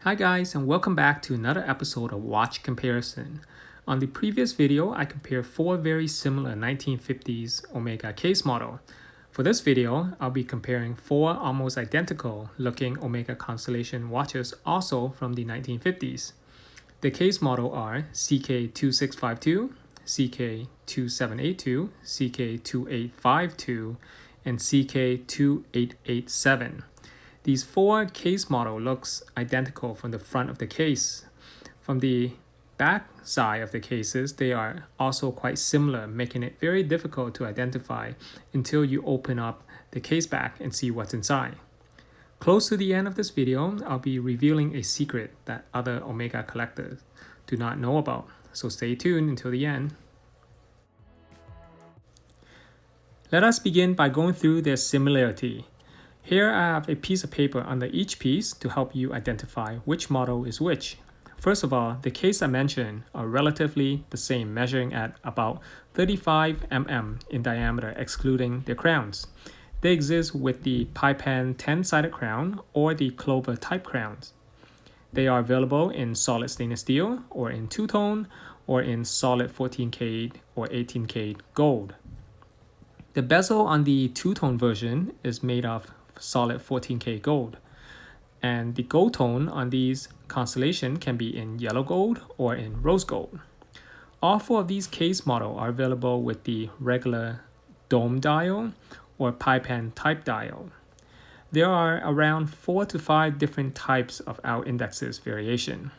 Hi guys, and welcome back to another episode of Watch Comparison. On the previous video, I compared four very similar 1950s Omega case model. For this video, I'll be comparing four almost identical looking Omega Constellation watches also from the 1950s. The case model are CK2652, CK2782, CK2852, and CK2887. These four case model looks identical from the front of the case. From the back side of the cases, they are also quite similar, making it very difficult to identify until you open up the case back and see what's inside. Close to the end of this video, I'll be revealing a secret that other Omega collectors do not know about, so stay tuned until the end. Let us begin by going through their similarity. Here I have a piece of paper under each piece to help you identify which model is which. First of all, the case I mentioned are relatively the same, measuring at about 35 mm in diameter excluding their crowns. They exist with the Paipan 10-sided crown or the Clover type crowns. They are available in solid stainless steel or in two-tone or in solid 14K or 18K gold. The bezel on the two-tone version is made of solid 14K gold, and the gold tone on these Constellation can be in yellow gold or in rose gold. All four of these case models are available with the regular dome dial or Paipan type dial. There are around 4 to 5 different types of hour indexes variation,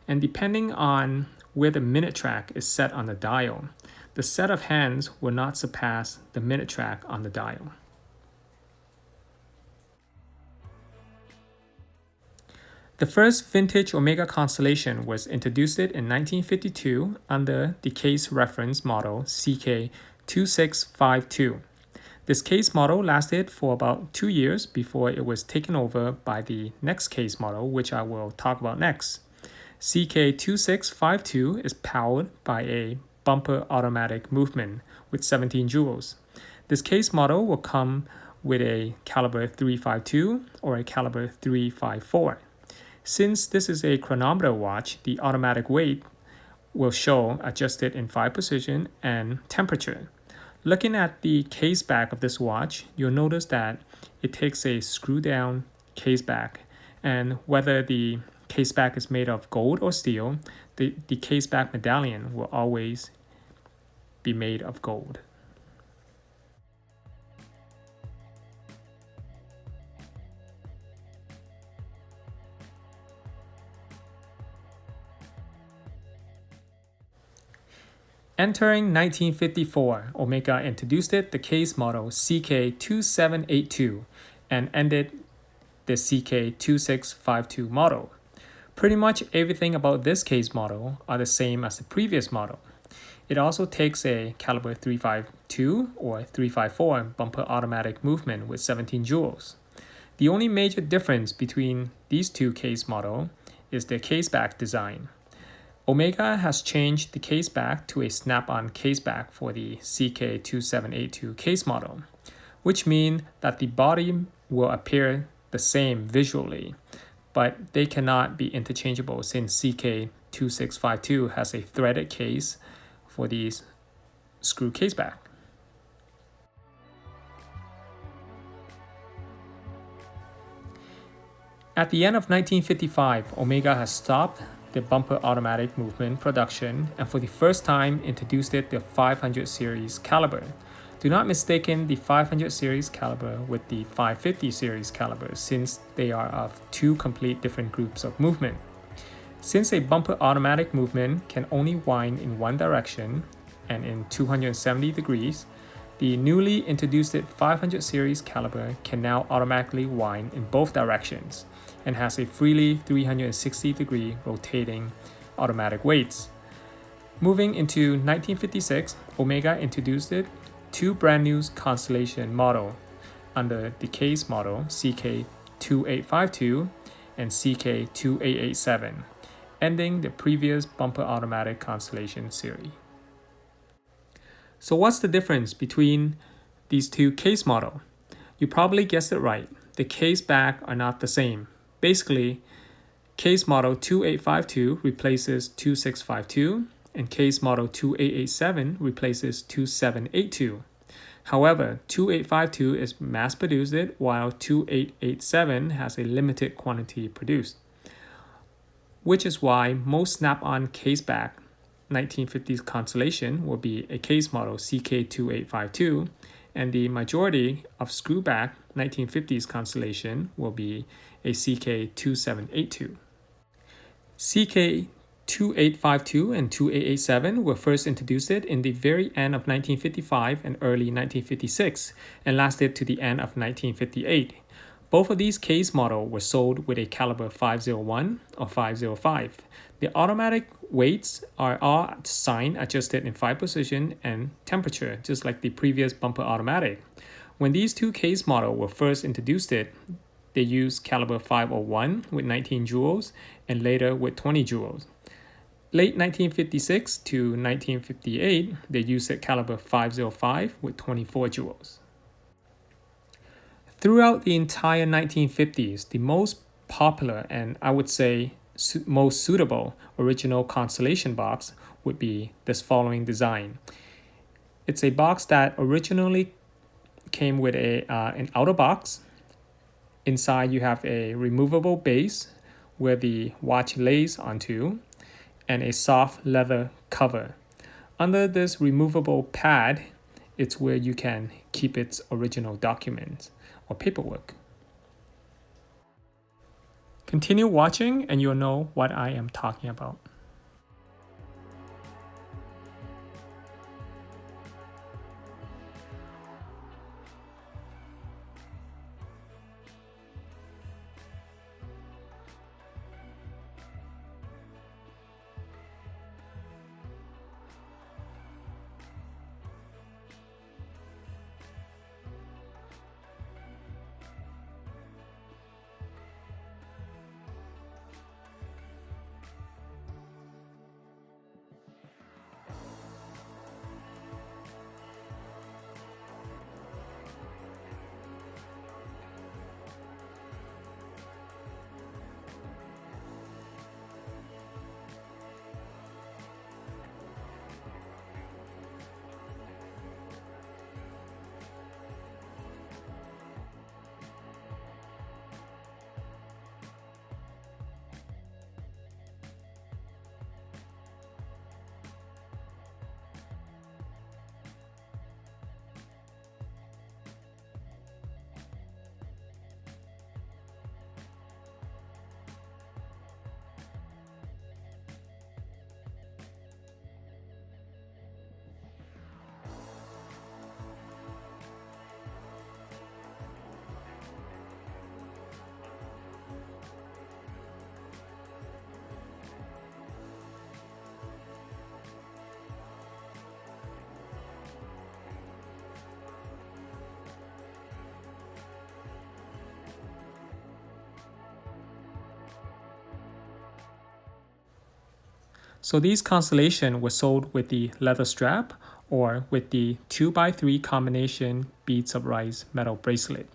and depending on where the minute track is set on the dial, the set of hands will not surpass the minute track on the dial. The first vintage Omega Constellation was introduced in 1952 under the case reference model CK2652. This case model lasted for about 2 years before it was taken over by the next case model, which I will talk about next. CK2652 is powered by a bumper automatic movement with 17 jewels. This case model will come with a caliber 352 or a caliber 354. Since this is a chronometer watch, the automatic weight will show adjusted in 5 position and temperature. Looking at the case back of this watch, you'll notice that it takes a screw down case back, and whether the case back is made of gold or steel, the case back medallion will always be made of gold. Entering 1954, Omega introduced the case model CK2782 and ended the CK2652 model. Pretty much everything about this case model are the same as the previous model. It also takes a caliber 352 or 354 bumper automatic movement with 17 jewels. The only major difference between these two case models is their case back design. Omega has changed the case back to a snap-on case back for the CK2782 case model, which means that the body will appear the same visually, but they cannot be interchangeable since CK2652 has a threaded case for these screw case back. At the end of 1955, Omega has stopped the bumper automatic movement production and for the first time introduced the 500 series caliber. Do not mistake the 500 series caliber with the 550 series caliber since they are of two complete different groups of movement. Since a bumper automatic movement can only wind in one direction and in 270 degrees, the newly introduced 500 series caliber can now automatically wind in both directions and has a freely 360 degree rotating automatic weights. Moving into 1956, Omega introduced two brand new Constellation model under the case model CK2852 and CK2887, ending the previous bumper automatic Constellation series. So what's the difference between these two case models? You probably guessed it right. The case back are not the same. Basically, Case model 2852 replaces 2652, and case model 2887 replaces 2782. However, 2852 is mass-produced while 2887 has a limited quantity produced, which is why most snap-on case-back 1950s Constellation will be a case model CK2852, and the majority of screwback 1950s Constellation will be a CK2782. CK2852 and 2887 were first introduced in the very end of 1955 and early 1956 and lasted to the end of 1958. Both of these case models were sold with a caliber 501 or 505. The automatic weights are all sign adjusted in 5 position and temperature, just like the previous bumper automatic. When these two case models were first introduced, they used caliber 501 with 19 joules and later with 20 joules. Late 1956 to 1958, they used a caliber 505 with 24 joules. Throughout the entire 1950s, the most popular and I would say most suitable original Constellation box would be this following design. It's a box that originally came with an outer box. Inside you have a removable base where the watch lays onto and a soft leather cover. Under this removable pad, it's where you can keep its original documents or paperwork. Continue watching and you'll know what I am talking about. So these Constellation were sold with the leather strap or with the 2x3 combination beads of rice metal bracelet.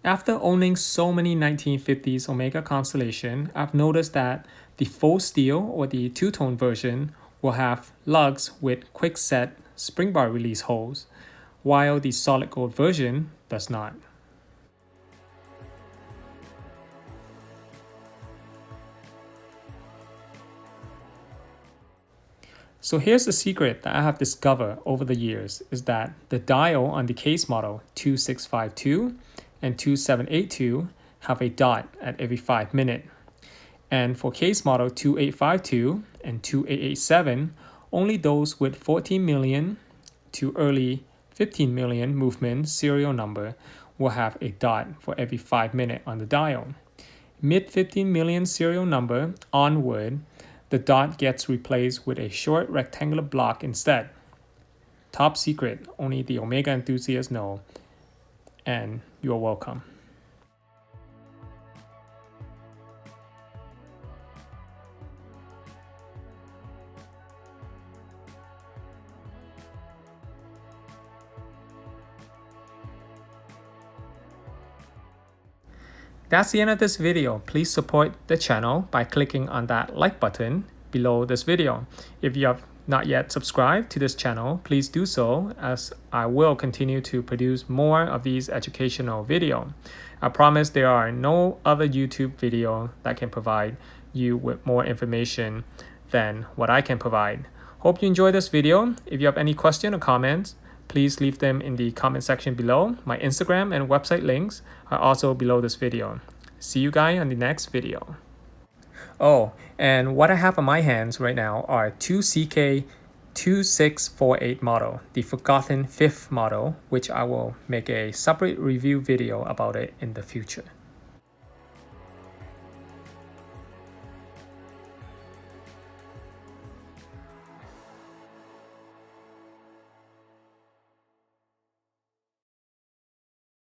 After owning so many 1950s Omega Constellation, I've noticed that the faux steel or the two-tone version will have lugs with quick-set spring bar release holes, while the solid gold version does not. So here's the secret that I have discovered over the years is that the dial on the case model 2652 and 2782 have a dot at every 5 minutes. And for case model 2852 and 2887, only those with 14 million to early 15 million movement serial number will have a dot for every 5 minutes on the dial. mid 15 million serial number onward, the dot gets replaced with a short rectangular block instead. Top secret, only the Omega enthusiasts know, and you're welcome. That's the end of this video. Please support the channel by clicking on that like button below this video. If you have not yet subscribed to this channel, please do so, as I will continue to produce more of these educational videos. I promise there are no other YouTube video that can provide you with more information than what I can provide. Hope you enjoyed this video. If you have any questions or comments, please leave them in the comment section below. My Instagram and website links are also below this video. See you guys on the next video. Oh, and what I have on my hands right now are two CK2648 model, the forgotten fifth model, which I will make a separate review video about it in the future.